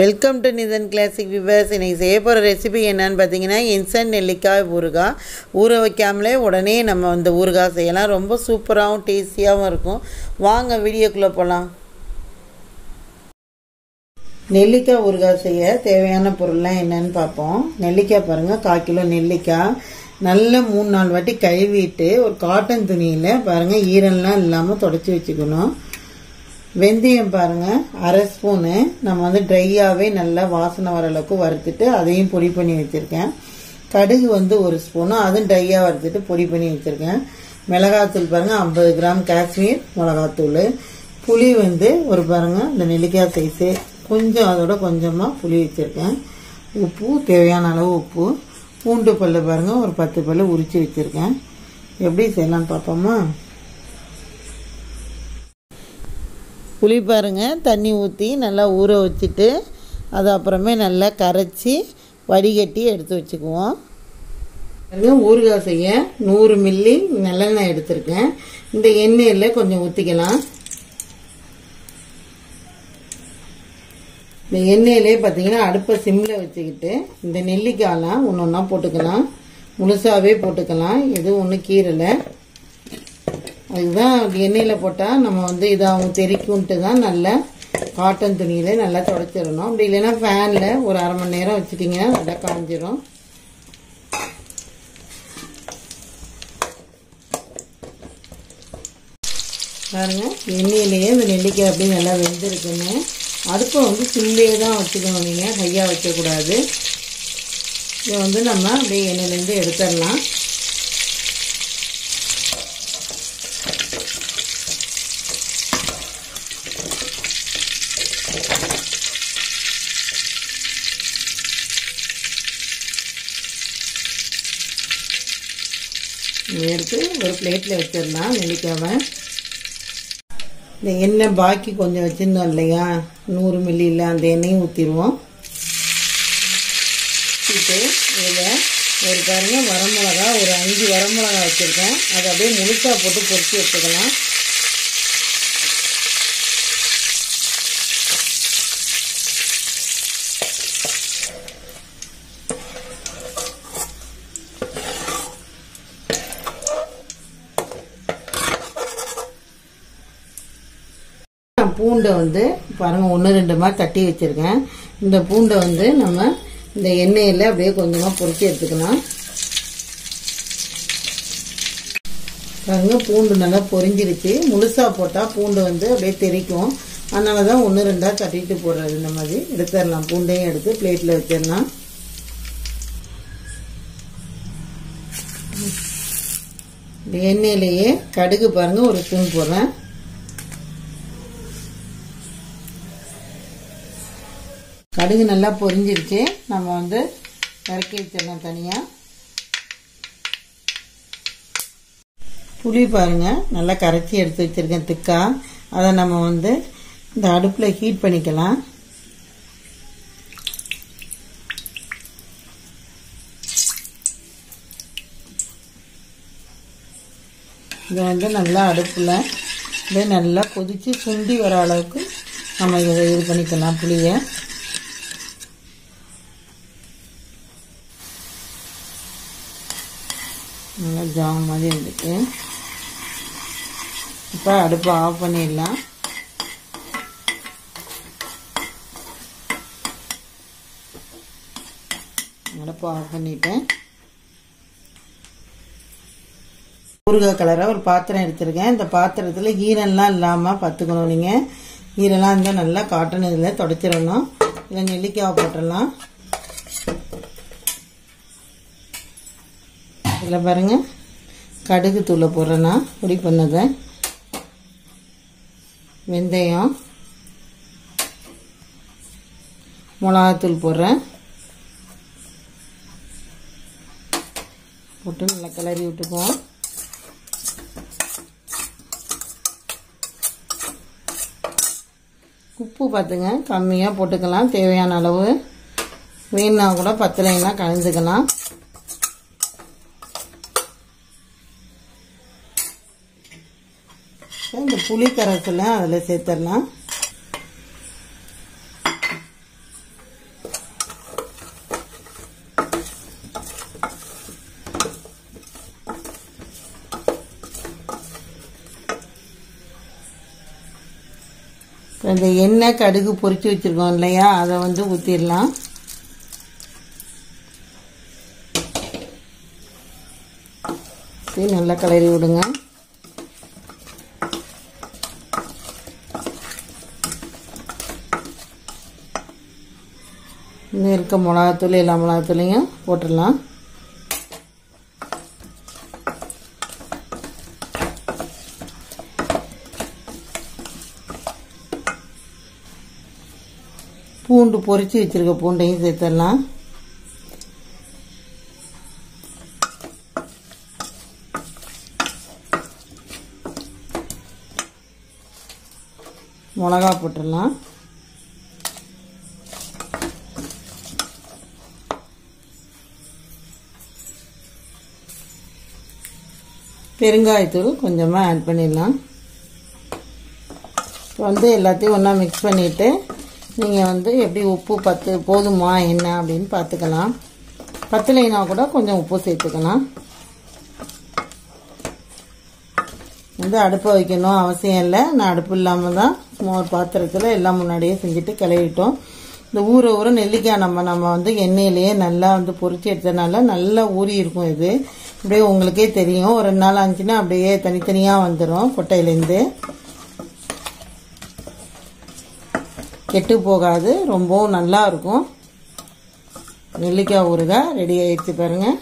Welcome to Nithan classic viewers. இன்றைக்கி செய்ய போகிற ரெசிபி என்னன்னு பார்த்தீங்கன்னா, இன்ஸ்டன்ட் நெல்லிக்காய் ஊறுகாய். ஊற வைக்காமலே உடனே நம்ம இந்த ஊறுகாய் செய்யலாம். ரொம்ப சூப்பராகவும் டேஸ்டியாகவும் இருக்கும். வாங்க வீடியோக்குள்ளே போகலாம். நெல்லிக்காய் ஊறுகாய் செய்ய தேவையான பொருள்லாம் என்னன்னு பார்ப்போம். நெல்லிக்காய் பாருங்கள், 1/4 கிலோ நெல்லிக்காய் நல்லா 3-4 வாட்டி கழுவிட்டு ஒரு காட்டன் துணியில் பாருங்கள் ஈரம்லாம் இல்லாமல் தொடச்சி வச்சுக்கணும். வெந்தயம் பாருங்கள் 1/2 ஸ்பூனு நம்ம ட்ரையாகவே நல்லா வாசனை வர அளவுக்கு வறுத்துட்டு அதையும் பொடி பண்ணி வச்சுருக்கேன். கடுகு 1 ஸ்பூனு அதுவும் ட்ரையாக வறுத்துட்டு பொடி பண்ணி வச்சுருக்கேன். மிளகாத்தூள் பாருங்கள் 50 கிராம் காஷ்மீர் மிளகாத்தூள். புளி ஒரு பாருங்கள் இந்த நெல்லிக்காய் சைஸு கொஞ்சம் அதோட கொஞ்சமாக புளி வச்சுருக்கேன். உப்பு தேவையான அளவு உப்பு. பூண்டு பல் பாருங்கள் ஒரு 10 பல் உரித்து வச்சுருக்கேன். எப்படி செய்யலாம்னு பார்ப்போமா. புளி பாருங்கள் தண்ணி ஊற்றி நல்லா ஊற வச்சுட்டு அது அப்புறமே நல்லா கரைச்சி வடிகட்டி எடுத்து வச்சுக்குவோம். ஊறுகாய் செய்ய 100 மில்லி நல்லெண்ணெய் எடுத்திருக்கேன். இந்த எண்ணெயில் கொஞ்சம் ஊற்றிக்கலாம். இந்த எண்ணெயிலே பார்த்தீங்கன்னா அடுப்பை சிம்மில் வச்சுக்கிட்டு இந்த நெல்லிக்காயெலாம் ஒன்று ஒன்றா போட்டுக்கலாம். முழுசாகவே போட்டுக்கலாம், எதுவும் ஒன்றும் கீரலை. அதுதான் எண்ணெயில் போட்டால் நம்ம இதாகும் தெரிக்கும்ட்டு தான் நல்லா காட்டன் துணியில் நல்லா துடைச்சிடணும். அப்படி இல்லைன்னா ஃபேனில் ஒரு 1/2 மணி நேரம் வச்சுட்டிங்கன்னா நல்லா காஞ்சிரும். பாருங்க எண்ணெயிலேயே இந்த நெல்லிக்காய் அப்படியே நல்லா வெந்திருக்குன்னு. அடுப்பை சிம்லேயே தான் வச்சுக்கணும், நீங்கள் ஹையாக வைக்கக்கூடாது. இதை நம்ம அப்படியே எண்ணெயிலேருந்து எடுத்துடலாம். எடுத்து ஒரு பிளேட்டில் வச்சிடலாம் நெல்லிக்காவை. இந்த எண்ணெய் பாக்கி கொஞ்சம் வச்சுருந்தோம் இல்லையா 100 மில்லியில், அந்த எண்ணெயும் ஊற்றிடுவோம். ஊற்றிட்டு இதில் ஒரு பாருங்கள் வரமிளகா ஒரு 5 வரமிளகா வச்சுருக்கேன். அதை அப்படியே முழுசாக போட்டு பொரிச்சு எடுத்துக்கலாம். பூண்டை பாருங்கள் 1-2 மாதிரி தட்டி வச்சுருக்கேன். இந்த பூண்டை நம்ம இந்த எண்ணெயில் அப்படியே கொஞ்சமாக பொரிச்சு எடுத்துக்கலாம். பாருங்கள் பூண்டு நல்லா பொரிஞ்சிருச்சு. முழுசாக போட்டால் பூண்டு அப்படியே தெரிக்கும். அதனால தான் 1-2 தட்டிட்டு போடுறது. இந்த மாதிரி எடுத்துடலாம். பூண்டையும் எடுத்து பிளேட்டில் வச்சிடலாம். இந்த எண்ணெயிலேயே கடுகு பாருங்கள் 1 ஸ்பூன் போடுறேன். கடுகு நல்லா பொரிஞ்சிருச்சு. நம்ம இறக்கி வச்சிடலாம் தனியாக. புளி பாருங்கள் நல்லா கரைச்சி எடுத்து வச்சுருக்கேன் திக்கா. அதை நம்ம இந்த அடுப்பில் ஹீட் பண்ணிக்கலாம். இதை நல்லா அடுப்பில் நல்லா கொதித்து சுண்டி வர அளவுக்கு நம்ம இதை இது பண்ணிக்கலாம். புளியை நல்லா ஜாம் மாதிரி இருந்துச்சு. இப்போ அடுப்பை ஆஃப் பண்ணிடலாம். அடுப்பை ஆஃப் பண்ணிட்டேன். ஊறுகாய் கலராக ஒரு பாத்திரம் எடுத்துருக்கேன். இந்த பாத்திரத்தில் ஈரம்லாம் இல்லாமல் பார்த்துக்கணும். நீங்கள் ஈரெல்லாம் இருந்தால் நல்லா காட்டன் இதில் துடைச்சிடணும். இதில் நெல்லிக்காய் போட்டுடலாம். இதில் பாருங்கள் கடுகு தூளை போடுறேன்னா பொடி பண்ணதை, வெந்தயம், மிளகாத்தூள் போடுறேன். போட்டு நல்லா கிளறி விட்டுக்குவோம். உப்பு பார்த்துங்க கம்மியாக போட்டுக்கலாம், தேவையான அளவு. வேணுன்னா கூட பத்தலைன்னா கலந்துக்கலாம். இந்த புளி கரைசலை அதில் சேர்த்துடலாம். இந்த எண்ணெய் கடுகு பொரிச்சு வச்சிருக்கோம் இல்லையா, அதை வந்து ஊற்றிடலாம். நல்லா கிளறி விடுங்க. இன்னும் இருக்க மிளகாத்தூள் எல்லா மிளகாத்தூளையும் போட்டுடலாம். பூண்டு பொரிச்சு வச்சிருக்க பூண்டையும் சேர்த்துடலாம். மிளகா போட்டுடலாம். பெருங்காயத்தூள் கொஞ்சமாக ஆட் பண்ணிடலாம். இப்போ வந்து எல்லாத்தையும் ஒன்றா மிக்ஸ் பண்ணிவிட்டு நீங்கள் வந்து எப்படி உப்பு போதுமா என்ன அப்படின்னு பார்த்துக்கலாம். பத்தலைனா கூட கொஞ்சம் உப்பு சேர்த்துக்கலாம். வந்து அடுப்பை வைக்கணும் அவசியம் இல்லை. நான் அடுப்பு இல்லாமல் தான் சும்மா ஒரு பாத்திரத்தில் எல்லாம் முன்னாடியே செஞ்சுட்டு கிளறிட்டோம். இந்த ஊற நெல்லிக்காய் நம்ம வந்து எண்ணெயிலேயே நல்லா வந்து பொரிச்சு எடுத்ததுனால நல்லா ஊறி இருக்கும். இது அப்படியே உங்களுக்கே தெரியும். ஒரு 2 நாள் ஆச்சுன்னா அப்படியே தனித்தனியாக வந்துடும். கொட்டையிலேருந்து கெட்டு போகாது, ரொம்பவும் நல்லா இருக்கும். நெல்லிக்காய் ஊறுகாய் ரெடி ஆயிடுச்சு பாருங்கள்.